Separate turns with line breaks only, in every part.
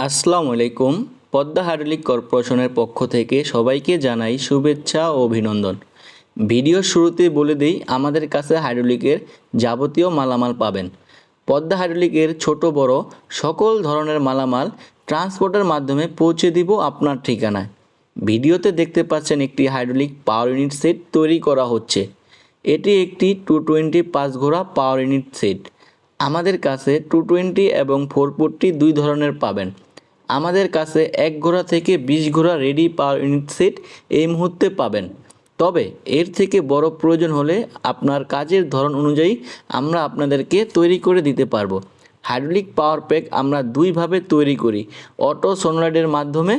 আসসালামু আলাইকুম। পদ্মা হাইড্রোলিক কর্পোরেশনের পক্ষ থেকে সবাইকে জানাই শুভেচ্ছা ও অভিনন্দন। ভিডিওর শুরুতেই বলে দিই, আমাদের কাছে হাইড্রোলিকের যাবতীয় মালামাল পাবেন। পদ্মা হাইড্রোলিকের ছোট বড় সকল ধরনের মালামাল ট্রান্সপোর্টের মাধ্যমে পৌঁছে দিব আপনার ঠিকানায়। ভিডিওতে দেখতে পাচ্ছেন একটি হাইড্রোলিক পাওয়ার ইউনিট সেট তৈরি করা হচ্ছে। এটি একটি 220 5 ঘোড়া পাওয়ার ইউনিট সেট। আমাদের কাছে 220 এবং 440 দুই ধরনের পাবেন। আমাদের কাছে 1 ঘোড়া থেকে 20 ঘোড়া রেডি পাওয়ার ইউনিট সেট এই মুহূর্তে পাবেন। তবে এর থেকে বড় প্রয়োজন হলে আপনার কাজের ধরন অনুযায়ী আমরা আপনাদেরকে তৈরি করে দিতে পারবো। হাইড্রোলিক পাওয়ার প্যাক আমরা দুইভাবে তৈরি করি, অটো সোনোলাইডের মাধ্যমে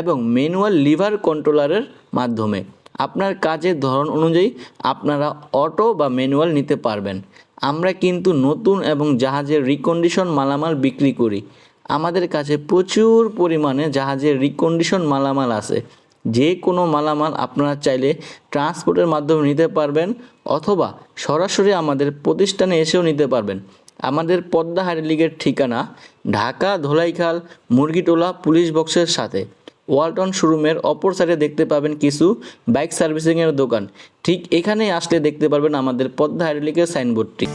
এবং ম্যানুয়াল লিভার কন্ট্রোলারের মাধ্যমে। আপনার কাজের ধরন অনুযায়ী আপনারা অটো বা ম্যানুয়াল নিতে পারবেন। আমরা কিন্তু নতুন এবং জাহাজের রিকন্ডিশন মালামাল বিক্রি করি। আমাদের কাছে প্রচুর পরিমাণে জাহাজের রিকন্ডিশন মালামাল আছে। যে কোনো মালামাল আপনারা চাইলে ট্রান্সপোর্টের মাধ্যমে নিতে পারবেন অথবা সরাসরি আমাদের প্রতিষ্ঠানে এসেও নিতে পারবেন। আমাদের পদ্মা হাইড্রোলিকের ঠিকানা ঢাকা ধোলাইখাল মুরগিটোলা পুলিশ বক্সের সাথে। ওয়ালটন শোরুমের অপর সাইডে দেখতে পাবেন কিছু বাইক সার্ভিসিংয়ের দোকান। ঠিক এখানেই আসলে দেখতে পারবেন আমাদের পদ্মা হাইড্রোলিকের সাইনবোর্ডটি।